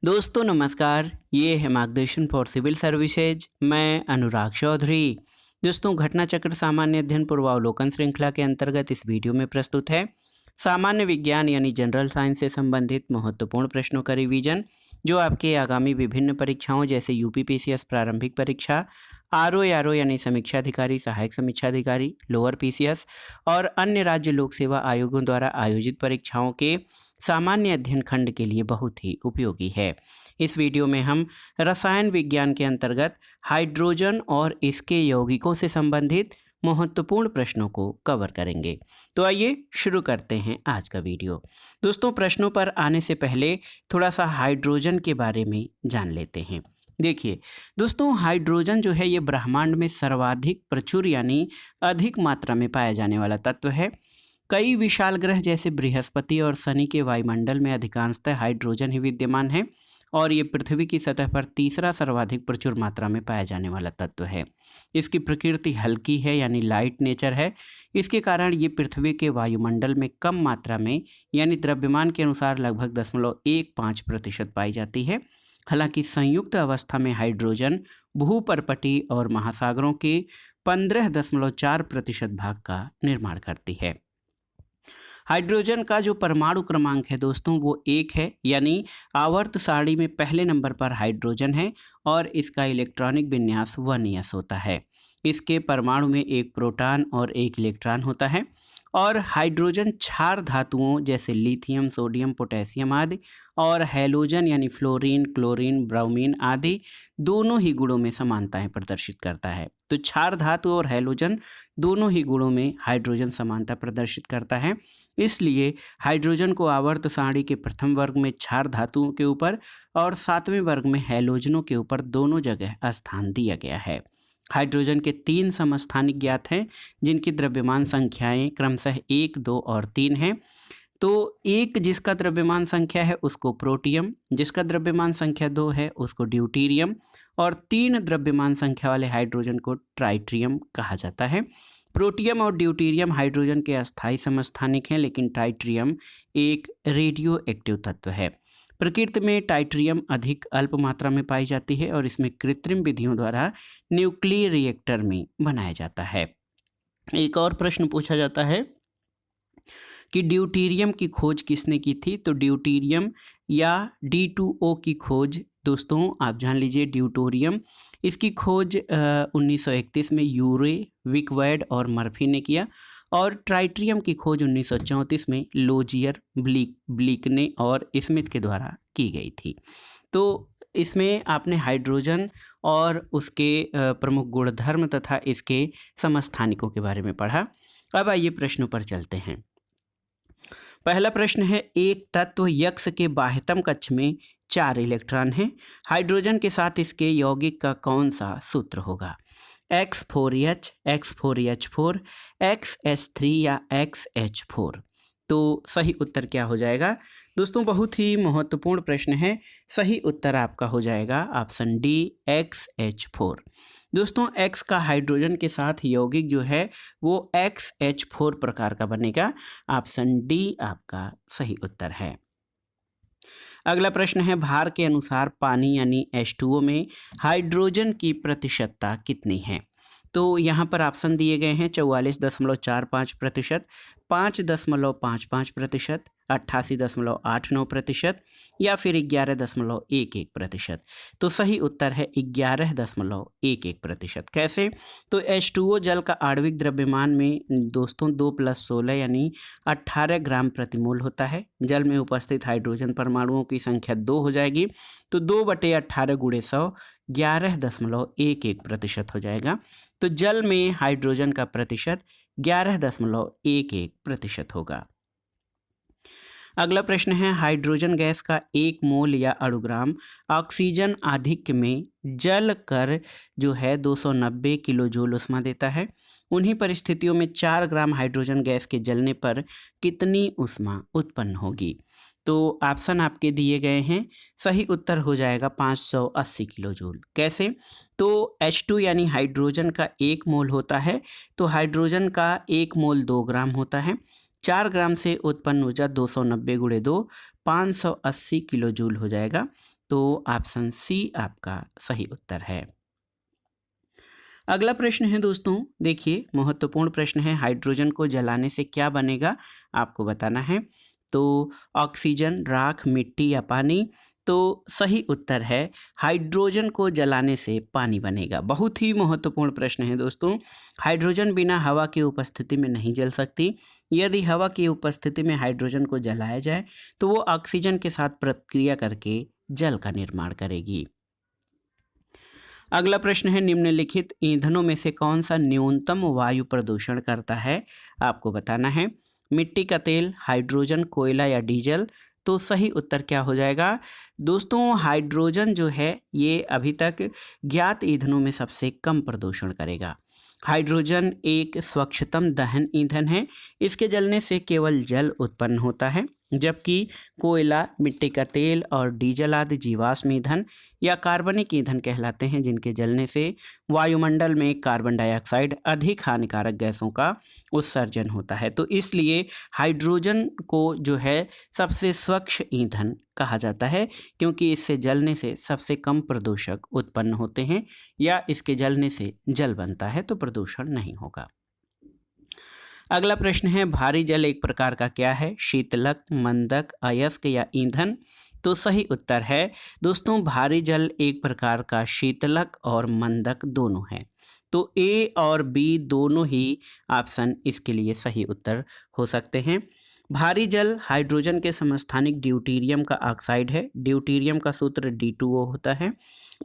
दोस्तों नमस्कार, ये है मार्गदर्शन फॉर सिविल सर्विसेज। मैं अनुराग चौधरी। दोस्तों घटना चक्र सामान्य अध्ययन पूर्वावलोकन श्रृंखला के अंतर्गत इस वीडियो में प्रस्तुत है सामान्य विज्ञान यानी जनरल साइंस से संबंधित महत्वपूर्ण प्रश्नों का रिवीजन, जो आपके आगामी विभिन्न परीक्षाओं जैसे यूपीपीसीएस प्रारंभिक परीक्षा, आरओ यानी समीक्षा अधिकारी, सहायक समीक्षा अधिकारी, लोअर पीसीएस और अन्य राज्य लोक सेवा आयोगों द्वारा आयोजित परीक्षाओं के सामान्य अध्ययन खंड के लिए बहुत ही उपयोगी है। इस वीडियो में हम रसायन विज्ञान के अंतर्गत हाइड्रोजन और इसके यौगिकों से संबंधित महत्वपूर्ण प्रश्नों को कवर करेंगे। तो आइए शुरू करते हैं आज का वीडियो। दोस्तों प्रश्नों पर आने से पहले थोड़ा सा हाइड्रोजन के बारे में जान लेते हैं। देखिए दोस्तों, हाइड्रोजन जो है ये ब्रह्मांड में सर्वाधिक प्रचुर यानी अधिक मात्रा में पाया जाने वाला तत्व है। कई विशाल ग्रह जैसे बृहस्पति और शनि के वायुमंडल में अधिकांशतः हाइड्रोजन ही विद्यमान है और ये पृथ्वी की सतह पर तीसरा सर्वाधिक प्रचुर मात्रा में पाया जाने वाला तत्व है। इसकी प्रकृति हल्की है यानी लाइट नेचर है। इसके कारण ये पृथ्वी के वायुमंडल में कम मात्रा में यानी द्रव्यमान के अनुसार लगभग 0.15% पाई जाती है। हालांकि संयुक्त अवस्था में हाइड्रोजन भूपर्पटी और महासागरों के 15.4% भाग का निर्माण करती है। हाइड्रोजन का जो परमाणु क्रमांक है दोस्तों वो 1 है, यानी आवर्त सारणी में पहले नंबर पर हाइड्रोजन है और इसका इलेक्ट्रॉनिक विन्यास 1s होता है। इसके परमाणु में एक प्रोटॉन और एक इलेक्ट्रॉन होता है और हाइड्रोजन क्षार धातुओं जैसे लिथियम, सोडियम, पोटेशियम आदि और हैलोजन यानी फ्लोरीन, क्लोरीन, ब्रोमीन आदि दोनों ही गुणों में समानताएं प्रदर्शित करता है। तो क्षार धातु और हैलोजन दोनों ही गुणों में हाइड्रोजन समानता प्रदर्शित करता है। इसलिए हाइड्रोजन को आवर्त सारणी के प्रथम वर्ग में क्षार धातुओं के ऊपर और सातवें वर्ग में हैलोजनों के ऊपर दोनों जगह स्थान दिया गया है। हाइड्रोजन के 3 समस्थानिक ज्ञात हैं, जिनकी द्रव्यमान संख्याएं क्रमशः 1, 2 और 3 हैं। तो एक जिसका द्रव्यमान संख्या है उसको प्रोटियम, जिसका द्रव्यमान संख्या 2 है उसको ड्यूटीरियम और 3 द्रव्यमान संख्या वाले हाइड्रोजन को ट्राइट्रियम कहा जाता है। प्रोटियम और ड्यूटीरियम हाइड्रोजन के अस्थायी समस्थानिक हैं, लेकिन ट्राइट्रियम एक रेडियो एक्टिव तत्व है। प्रकृति में टाइट्रियम अधिक अल्प मात्रा में पाई जाती है और इसमें कृत्रिम विधियों द्वारा न्यूक्लियर रिएक्टर में बनाया जाता है। एक और प्रश्न पूछा जाता है कि ड्यूटीरियम की खोज किसने की थी? तो ड्यूटीरियम या D2O की खोज दोस्तों आप जान लीजिए, ड्यूटोरियम, इसकी खोज 1931 में यूरे, विकवैड और मर्फी ने किया और ट्राइट्रियम की खोज 1934 में लोजियर, ब्लीकने और स्मिथ के द्वारा की गई थी। तो इसमें आपने हाइड्रोजन और उसके प्रमुख गुणधर्म तथा इसके समस्थानिकों के बारे में पढ़ा। अब आइए प्रश्नों पर चलते हैं। पहला प्रश्न है, एक तत्व यक्ष के बाह्यतम कक्ष में 4 इलेक्ट्रॉन हैं। हाइड्रोजन के साथ इसके यौगिक का कौन सा सूत्र होगा? X4H, X4H4, XS3 या XH4? तो सही उत्तर क्या हो जाएगा? दोस्तों बहुत ही महत्वपूर्ण प्रश्न है। सही उत्तर आपका हो जाएगा ऑप्शन डी, XH4। दोस्तों X का हाइड्रोजन के साथ यौगिक जो है वो XH4 प्रकार का बनेगा। ऑप्शन डी आपका सही उत्तर है। अगला प्रश्न है, भार के अनुसार पानी यानी H2O में हाइड्रोजन की प्रतिशतता कितनी है? तो यहाँ पर ऑप्शन दिए गए हैं 44.45%, 5.55%, 88.89% या फिर 11.11%। तो सही उत्तर है 11.11%। कैसे? तो H2O जल का आणविक द्रव्यमान में दोस्तों 2 + 16 यानी 18 ग्राम प्रति मोल होता है। जल में उपस्थित हाइड्रोजन परमाणुओं की संख्या 2 हो जाएगी, तो 2/18 × 100 11.11% हो जाएगा। तो जल में हाइड्रोजन का प्रतिशत 11.11% होगा। अगला प्रश्न है, हाइड्रोजन गैस का 1 मोल या अणुग्राम ऑक्सीजन आधिक्य में जल कर जो है 290 किलो जूल ऊष्मा देता है। उन्हीं परिस्थितियों में 4 ग्राम हाइड्रोजन गैस के जलने पर कितनी ऊष्मा उत्पन्न होगी? तो ऑप्शन आपके दिए गए हैं। सही उत्तर हो जाएगा 580 किलो जूल। कैसे? तो H2 यानी हाइड्रोजन का 1 मोल होता है, तो हाइड्रोजन का 1 मोल 2 ग्राम होता है। 4 ग्राम से उत्पन्न ऊर्जा 290 × 2 580 किलो जूल हो जाएगा। तो ऑप्शन सी आपका सही उत्तर है। अगला प्रश्न है दोस्तों, देखिए महत्वपूर्ण प्रश्न है, हाइड्रोजन को जलाने से क्या बनेगा आपको बताना है। तो ऑक्सीजन, राख, मिट्टी या पानी। तो सही उत्तर है हाइड्रोजन को जलाने से पानी बनेगा। बहुत ही महत्वपूर्ण प्रश्न है दोस्तों। हाइड्रोजन बिना हवा की उपस्थिति में नहीं जल सकती। यदि हवा की उपस्थिति में हाइड्रोजन को जलाया जाए तो वो ऑक्सीजन के साथ प्रतिक्रिया करके जल का निर्माण करेगी। अगला प्रश्न है, निम्नलिखित ईंधनों में से कौन सा न्यूनतम वायु प्रदूषण करता है आपको बताना है। मिट्टी का तेल, हाइड्रोजन, कोयला या डीजल। तो सही उत्तर क्या हो जाएगा दोस्तों, हाइड्रोजन जो है ये अभी तक ज्ञात ईंधनों में सबसे कम प्रदूषण करेगा। हाइड्रोजन एक स्वच्छतम दहन ईंधन है। इसके जलने से केवल जल उत्पन्न होता है, जबकि कोयला, मिट्टी का तेल और डीजल आदि जीवाश्म ईंधन या कार्बनिक ईंधन कहलाते हैं, जिनके जलने से वायुमंडल में कार्बन डाइऑक्साइड अधिक हानिकारक गैसों का उत्सर्जन होता है। तो इसलिए हाइड्रोजन को जो है सबसे स्वच्छ ईंधन कहा जाता है, क्योंकि इससे जलने से सबसे कम प्रदूषक उत्पन्न होते हैं, या इसके जलने से जल बनता है तो प्रदूषण नहीं होगा। अगला प्रश्न है, भारी जल एक प्रकार का क्या है, शीतलक, मंदक, अयस्क या ईंधन। तो सही उत्तर है दोस्तों, भारी जल एक प्रकार का शीतलक और मंदक दोनों है। तो ए और बी दोनों ही ऑप्शन इसके लिए सही उत्तर हो सकते हैं। भारी जल हाइड्रोजन के समस्थानिक ड्यूटीरियम का ऑक्साइड है। ड्यूटीरियम का सूत्र D2O होता है।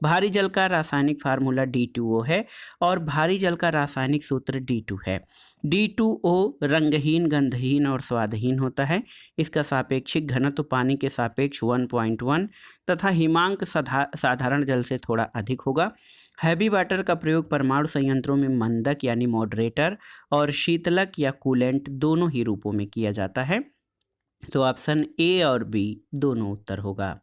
भारी जल का रासायनिक फार्मूला D2O है और भारी जल का रासायनिक सूत्र D2 है। D2O रंगहीन, गंधहीन और स्वादहीन होता है। इसका सापेक्षिक घनत्व पानी के सापेक्ष 1.1 तथा हिमांक साधारण जल से थोड़ा अधिक होगा। हैवी वाटर का प्रयोग परमाणु संयंत्रों में मंदक यानी मॉडरेटर और शीतलक या कूलेंट दोनों ही रूपों में किया जाता है। तो ऑप्शन ए और बी दोनों उत्तर होगा।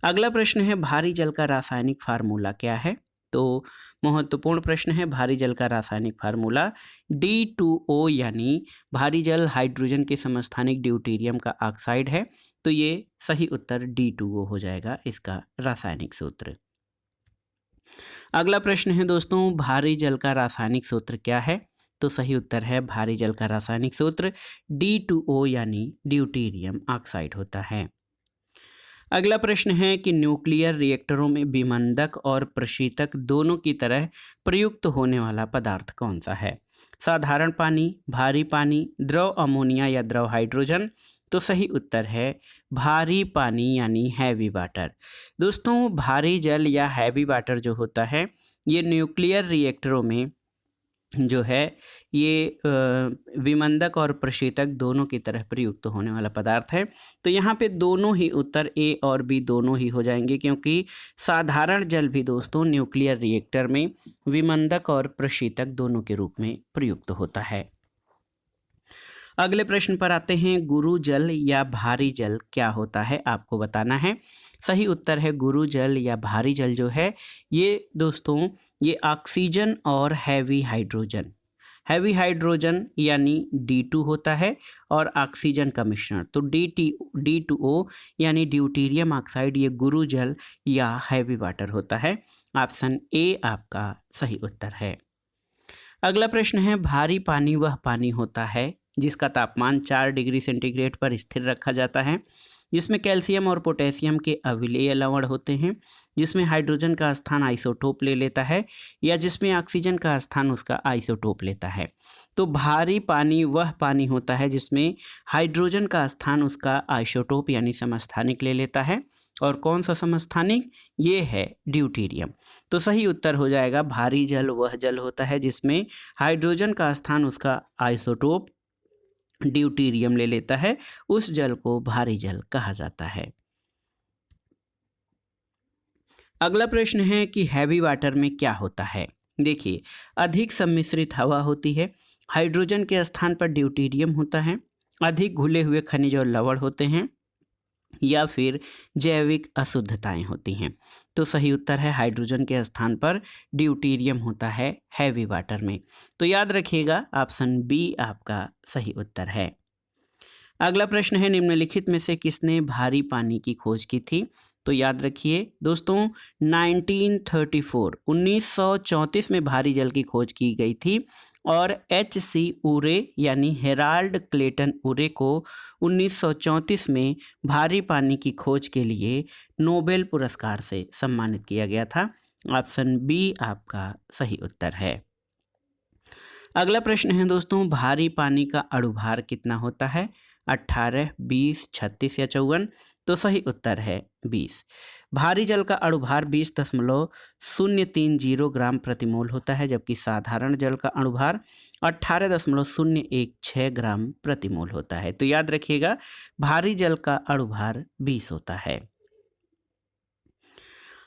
अगला प्रश्न है, भारी जल का रासायनिक फार्मूला क्या है। तो महत्वपूर्ण प्रश्न है, भारी जल का रासायनिक फार्मूला D2O यानी भारी जल हाइड्रोजन के समस्थानिक ड्यूटीरियम का ऑक्साइड है। तो ये सही उत्तर D2O हो जाएगा इसका रासायनिक सूत्र। अगला प्रश्न है दोस्तों, भारी जल का रासायनिक सूत्र क्या है। तो सही उत्तर है भारी जल का रासायनिक सूत्र D2O यानी ड्यूटीरियम ऑक्साइड होता है। अगला प्रश्न है कि न्यूक्लियर रिएक्टरों में विमंदक और प्रशीतक दोनों की तरह प्रयुक्त होने वाला पदार्थ कौन सा है। साधारण पानी, भारी पानी, द्रव अमोनिया या द्रव हाइड्रोजन। तो सही उत्तर है भारी पानी यानी हैवी वाटर। दोस्तों, भारी जल या हैवी वाटर जो होता है ये न्यूक्लियर रिएक्टरों में जो है ये विमंदक और प्रशीतक दोनों की तरह प्रयुक्त होने वाला पदार्थ है। तो यहाँ पे दोनों ही उत्तर ए और बी दोनों ही हो जाएंगे, क्योंकि साधारण जल भी दोस्तों न्यूक्लियर रिएक्टर में विमंदक और प्रशीतक दोनों के रूप में प्रयुक्त होता है। अगले प्रश्न पर आते हैं, गुरु जल या भारी जल क्या होता है आपको बताना है। सही उत्तर है गुरु जल या भारी जल जो है ये दोस्तों ये ऑक्सीजन और हैवी हाइड्रोजन यानी D2 होता है और ऑक्सीजन का मिश्रण। तो D2O यानी ड्यूटीरियम ऑक्साइड ये गुरु जल या हैवी वाटर होता है। ऑप्शन ए आपका सही उत्तर है। अगला प्रश्न है, भारी पानी वह पानी होता है जिसका तापमान 4 डिग्री सेंटीग्रेड पर स्थिर रखा जाता है, जिसमें कैल्शियम और पोटेशियम के अविलेय लवण होते हैं, जिसमें हाइड्रोजन का स्थान आइसोटोप ले लेता है या जिसमें ऑक्सीजन का स्थान उसका आइसोटोप लेता है। तो भारी पानी वह पानी होता है जिसमें हाइड्रोजन का स्थान उसका आइसोटोप यानी समस्थानिक ले लेता है। और कौन सा समस्थानिक, ये है ड्यूटीरियम। तो सही उत्तर हो जाएगा भारी जल वह जल होता है जिसमें हाइड्रोजन का स्थान उसका आइसोटोप ड्यूटीरियम ले लेता है, उस जल को भारी जल कहा जाता है। अगला प्रश्न है कि हैवी वाटर में क्या होता है। देखिए, अधिक सम्मिश्रित हवा होती है, हाइड्रोजन के स्थान पर ड्यूटीरियम होता है, अधिक घुले हुए खनिज और लवण होते हैं, या फिर जैविक अशुद्धताएं होती हैं। तो सही उत्तर है हाइड्रोजन के स्थान पर ड्यूटीरियम होता है हैवी वाटर में। तो याद रखिएगा ऑप्शन बी आपका सही उत्तर है। अगला प्रश्न है, निम्नलिखित में से किसने भारी पानी की खोज की थी। तो याद रखिए दोस्तों 1934 में भारी जल की खोज की गई थी और H.C. उरे यानी हेराल्ड क्लेटन उरे को 1934 में भारी पानी की खोज के लिए नोबेल पुरस्कार से सम्मानित किया गया था। ऑप्शन बी आपका सही उत्तर है। अगला प्रश्न है दोस्तों, भारी पानी का अणुभार कितना होता है? 18, 20, 36 या 54? तो सही उत्तर है 20। भारी जल का अणुभार 20.030 ग्राम प्रति मोल होता है, जबकि साधारण जल का अणुभार 18.016 ग्राम प्रति मोल होता है। तो याद रखिएगा भारी जल का अणुभार 20 होता है।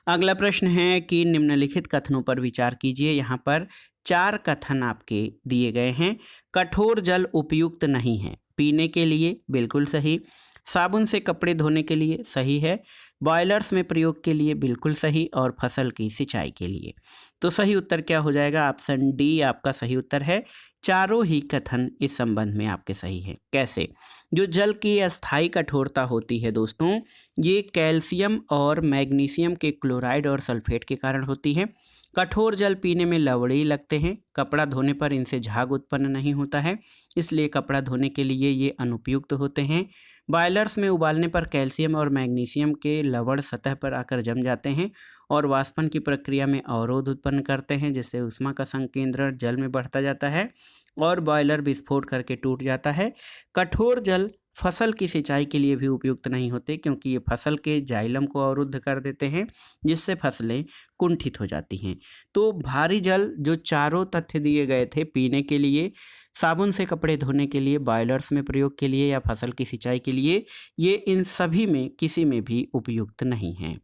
अगला प्रश्न है कि निम्नलिखित कथनों पर विचार कीजिए। यहाँ पर 4 कथन आपके दिए गए हैं। कठोर जल उपयुक्त नहीं है पीने के लिए, बिल्कुल सही। साबुन से कपड़े धोने के लिए, सही है। बॉयलर्स में प्रयोग के लिए, बिल्कुल सही। और फसल की सिंचाई के लिए। तो सही उत्तर क्या हो जाएगा? ऑप्शन डी आपका सही उत्तर है। चारों ही कथन इस संबंध में आपके सही हैं। कैसे? जो जल की अस्थायी कठोरता होती है दोस्तों, ये कैल्शियम और मैग्नीशियम के क्लोराइड और सल्फेट के कारण होती है। कठोर जल पीने में लवड़ी लगते हैं। कपड़ा धोने पर इनसे झाग उत्पन्न नहीं होता है, इसलिए कपड़ा धोने के लिए ये अनुपयुक्त होते हैं। बॉयलर्स में उबालने पर कैल्शियम और मैग्नीशियम के लवण सतह पर आकर जम जाते हैं और वाष्पन की प्रक्रिया में अवरोध उत्पन्न करते हैं, जिससे ऊष्मा का संकेंद्रण जल में बढ़ता जाता है और बॉयलर विस्फोट करके टूट जाता है। कठोर जल फसल की सिंचाई के लिए भी उपयुक्त नहीं होते, क्योंकि ये फसल के जाइलम को अवरुद्ध कर देते हैं, जिससे फसलें कुंठित हो जाती हैं। तो भारी जल जो चारों तथ्य दिए गए थे, पीने के लिए, साबुन से कपड़े धोने के लिए, बॉयलर्स में प्रयोग के लिए या फसल की सिंचाई के लिए, ये इन सभी में किसी में भी उपयुक्त नहीं है।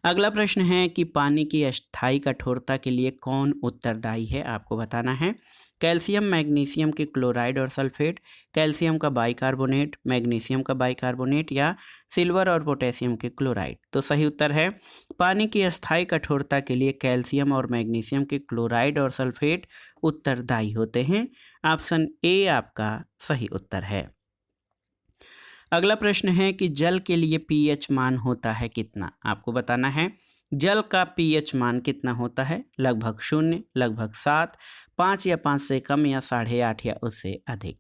अगला प्रश्न है कि पानी की अस्थायी कठोरता के लिए कौन उत्तरदायी है? आपको बताना है। कैल्शियम, मैग्नीशियम के क्लोराइड और सल्फेट, कैल्शियम का बाइकार्बोनेट, मैग्नीशियम का बाइकार्बोनेट या सिल्वर और पोटेशियम के क्लोराइड? तो सही उत्तर है पानी की अस्थायी कठोरता के लिए कैल्शियम और मैग्नीशियम के क्लोराइड और सल्फेट उत्तरदायी होते हैं। ऑप्शन ए आपका सही उत्तर है। अगला प्रश्न है कि जल के लिए पीएच मान होता है कितना? आपको बताना है। जल का पीएच मान कितना होता है? लगभग 0, लगभग 7, 5 या 5 से कम या 8.5 या उससे अधिक?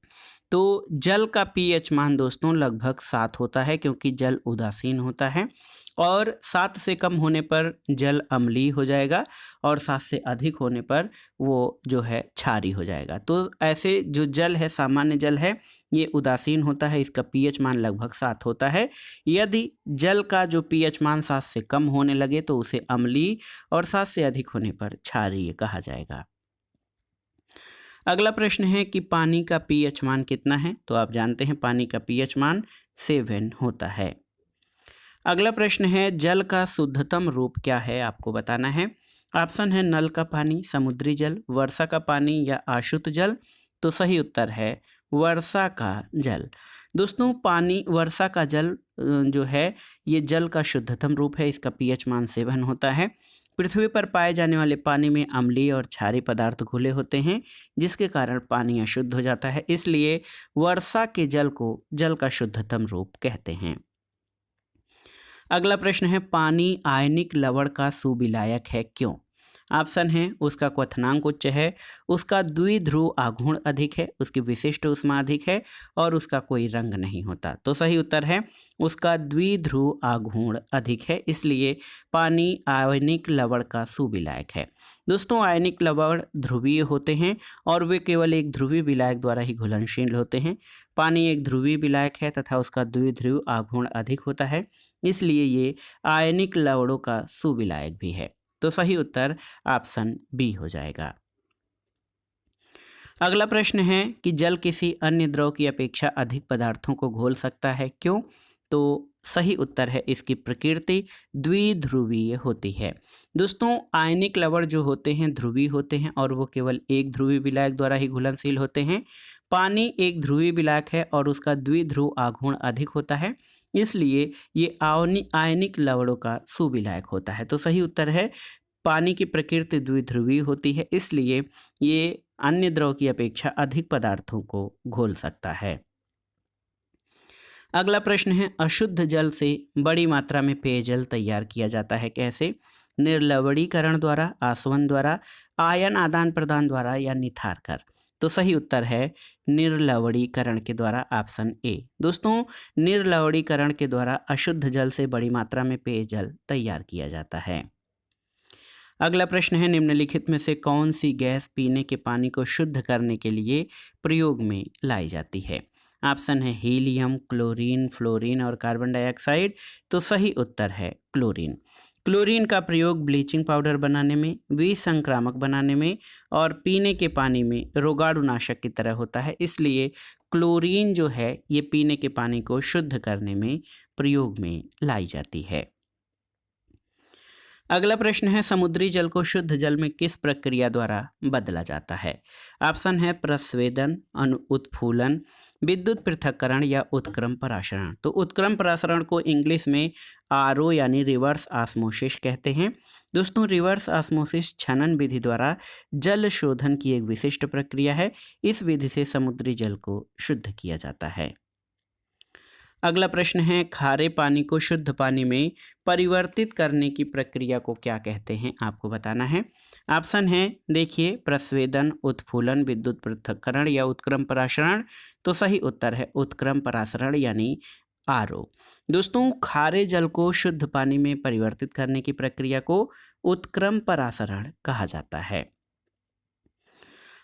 तो जल का पीएच मान दोस्तों लगभग 7 होता है, क्योंकि जल उदासीन होता है और 7 से कम होने पर जल अम्लीय हो जाएगा और 7 से अधिक होने पर वो जो है क्षारीय हो जाएगा। तो ऐसे जो जल है, सामान्य जल है, ये उदासीन होता है, इसका पीएच मान लगभग 7 होता है। यदि जल का जो पीएच मान 7 से कम होने लगे तो उसे अम्लीय और 7 से अधिक होने पर क्षारीय कहा जाएगा। अगला प्रश्न है कि पानी का पीएच मान कितना है? तो आप जानते हैं पानी का पीएच मान 7 होता है। अगला प्रश्न है जल का शुद्धतम रूप क्या है? आपको बताना है। ऑप्शन है नल का पानी, समुद्री जल, वर्षा का पानी या आशुद्ध जल? तो सही उत्तर है वर्षा का जल। दोस्तों पानी, वर्षा का जल जो है ये जल का शुद्धतम रूप है। इसका पीएच मान 7 होता है। पृथ्वी पर पाए जाने वाले पानी में अम्लीय और क्षारीय पदार्थ घुले होते हैं, जिसके कारण पानी अशुद्ध हो जाता है। इसलिए वर्षा के जल को जल का शुद्धतम रूप कहते हैं। अगला प्रश्न है पानी आयनिक लवण का सुविलायक है, क्यों? ऑप्शन है उसका क्वथनांक उच्च है, उसका द्विध्रुव आघूर्ण अधिक है, उसकी विशिष्ट ऊष्मा अधिक है और उसका कोई रंग नहीं होता। तो सही उत्तर है उसका द्विध्रुव आघूर्ण अधिक है, इसलिए पानी आयनिक लवण का सुविलायक है। दोस्तों आयनिक लवण ध्रुवीय होते हैं और वे केवल एक ध्रुवीय विलायक द्वारा ही घुलनशील होते हैं। पानी एक ध्रुवीय विलायक है तथा उसका द्विध्रुव आघूर्ण अधिक होता है, इसलिए ये आयनिक लवणों का सुविलायक भी है। तो सही उत्तर ऑप्शन बी हो जाएगा। अगला प्रश्न है कि जल किसी अन्य द्रव की अपेक्षा अधिक पदार्थों को घोल सकता है, क्यों? तो सही उत्तर है इसकी प्रकृति द्विध्रुवीय होती है। दोस्तों आयनिक लवण जो होते हैं ध्रुवीय होते हैं और वो केवल एक ध्रुवीय विलायक द्वारा ही घुलनशील होते हैं। पानी एक ध्रुवीय विलायक है और उसका द्विध्रुव आघूर्ण अधिक होता है, इसलिए ये आयनिक लवणों का सुविलायक होता है। तो सही उत्तर है पानी की प्रकृति द्विध्रुवीय होती है, इसलिए ये अन्य द्रव की अपेक्षा अधिक पदार्थों को घोल सकता है। अगला प्रश्न है, अशुद्ध जल से बड़ी मात्रा में पेयजल तैयार किया जाता है कैसे? निर्लवणीकरण द्वारा, आसवन द्वारा, आयन आदान प्रदान द्वारा या निथार कर। तो सही उत्तर है निर्लवणीकरण के द्वारा, ऑप्शन ए। दोस्तों, निर्लवणीकरण के द्वारा अशुद्ध जल से बड़ी मात्रा में पेयजल तैयार किया जाता है। अगला प्रश्न है, निम्नलिखित में से कौन सी गैस पीने के पानी को शुद्ध करने के लिए प्रयोग में लाई जाती है? ऑप्शन है हीलियम, क्लोरीन, फ्लोरीन और कार्बन डाइऑक्साइड। तो सही उत्तर है क्लोरीन। क्लोरीन का प्रयोग ब्लीचिंग पाउडर बनाने में, विसंक्रामक बनाने में और पीने के पानी में रोगाणुनाशक की तरह होता है। इसलिए क्लोरीन जो है ये पीने के पानी को शुद्ध करने में प्रयोग में लाई जाती है। अगला प्रश्न है, समुद्री जल को शुद्ध जल में किस प्रक्रिया द्वारा बदला जाता है? ऑप्शन है प्रस्वेदन, उत्फूलन, विद्युत पृथक्करण या उत्क्रम परासरण। तो उत्क्रम परासरण को इंग्लिश में आरओ यानी रिवर्स ऑस्मोसिस कहते हैं। दोस्तों, रिवर्स ऑस्मोसिस छनन विधि द्वारा जल शोधन की एक विशिष्ट प्रक्रिया है। इस विधि से समुद्री जल को शुद्ध किया जाता है। अगला प्रश्न है, खारे पानी को शुद्ध पानी में परिवर्तित करने की प्रक्रिया को क्या कहते हैं? आपको बताना है। ऑप्शन है देखिए प्रस्वेदन, उत्फूलन, विद्युत पृथक्करण या उत्क्रम परासरण। तो सही उत्तर है उत्क्रम परासरण यानी आरओ। दोस्तों, खारे जल को शुद्ध पानी में परिवर्तित करने की प्रक्रिया को उत्क्रम परासरण कहा जाता है।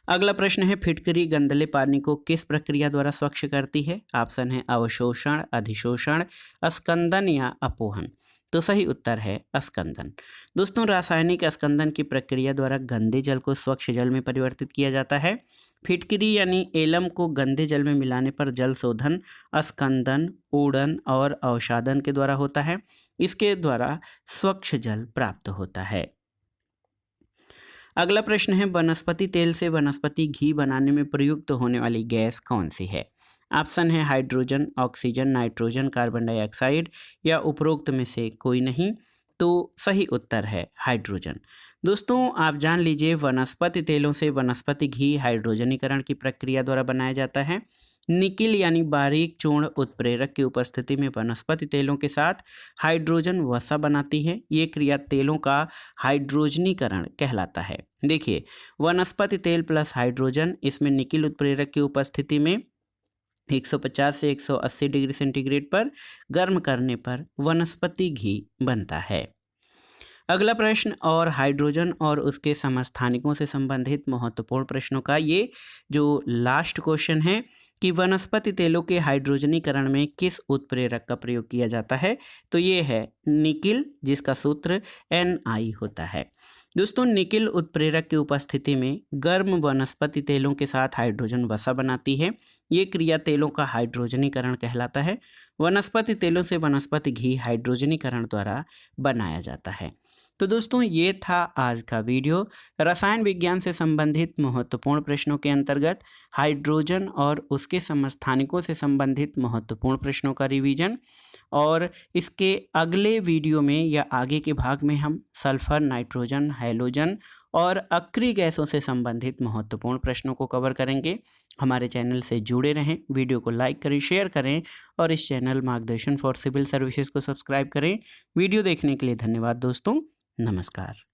अगला प्रश्न है, फिटकरी गंदले पानी को किस प्रक्रिया द्वारा स्वच्छ करती है? ऑप्शन है अवशोषण, अधिशोषण, अस्कंदन या अपोहन। तो सही उत्तर है अस्कंदन। दोस्तों, रासायनिक अस्कंदन की प्रक्रिया द्वारा गंदे जल को स्वच्छ जल में परिवर्तित किया जाता है। फिटकरी यानी एलम को गंदे जल में मिलाने पर जल शोधन, अस्कंदन, ऊर्णन और अवसादन के द्वारा होता है। इसके द्वारा स्वच्छ जल प्राप्त होता है। अगला प्रश्न है, वनस्पति तेल से वनस्पति घी बनाने में प्रयुक्त होने वाली गैस कौन सी है? ऑप्शन है hydrogen, oxygen, nitrogen, carbon dioxide या उपरोक्त में से कोई नहीं। तो सही उत्तर है हाइड्रोजन। दोस्तों, आप जान लीजिए वनस्पति तेलों से वनस्पति घी हाइड्रोजनीकरण की प्रक्रिया द्वारा बनाया जाता है। निकिल यानी बारीक चूर्ण उत्प्रेरक की उपस्थिति में वनस्पति तेलों के साथ हाइड्रोजन वसा बनाती है। ये क्रिया तेलों का हाइड्रोजनीकरण कहलाता है। देखिए, वनस्पति तेल प्लस हाइड्रोजन, इसमें निकिल उत्प्रेरक की उपस्थिति में 150 से 180 डिग्री सेंटीग्रेड पर गर्म करने पर वनस्पति घी बनता है। अगला प्रश्न, और हाइड्रोजन और उसके समस्थानिकों से संबंधित महत्वपूर्ण प्रश्नों का ये जो लास्ट क्वेश्चन है कि वनस्पति तेलों के हाइड्रोजनीकरण में किस उत्प्रेरक का प्रयोग किया जाता है? तो ये है निकिल, जिसका सूत्र Na होता है। दोस्तों, निकिल उत्प्रेरक की उपस्थिति में गर्म वनस्पति तेलों के साथ हाइड्रोजन वसा बनाती है। ये क्रिया तेलों का हाइड्रोजनीकरण कहलाता है। वनस्पति तेलों से वनस्पति घी हाइड्रोजनीकरण द्वारा बनाया जाता है। तो दोस्तों, ये था आज का वीडियो रसायन विज्ञान से संबंधित महत्वपूर्ण प्रश्नों के अंतर्गत हाइड्रोजन और उसके समस्थानिकों से संबंधित महत्वपूर्ण प्रश्नों का रिवीजन। और इसके अगले वीडियो में या आगे के भाग में हम सल्फर, नाइट्रोजन, हैलोजन और अक्रिय गैसों से संबंधित महत्वपूर्ण प्रश्नों को कवर करेंगे। हमारे चैनल से जुड़े रहें, वीडियो को लाइक करें, शेयर करें और इस चैनल मार्गदर्शन फॉर सिविल सर्विसेज को सब्सक्राइब करें। वीडियो देखने के लिए धन्यवाद दोस्तों। नमस्कार।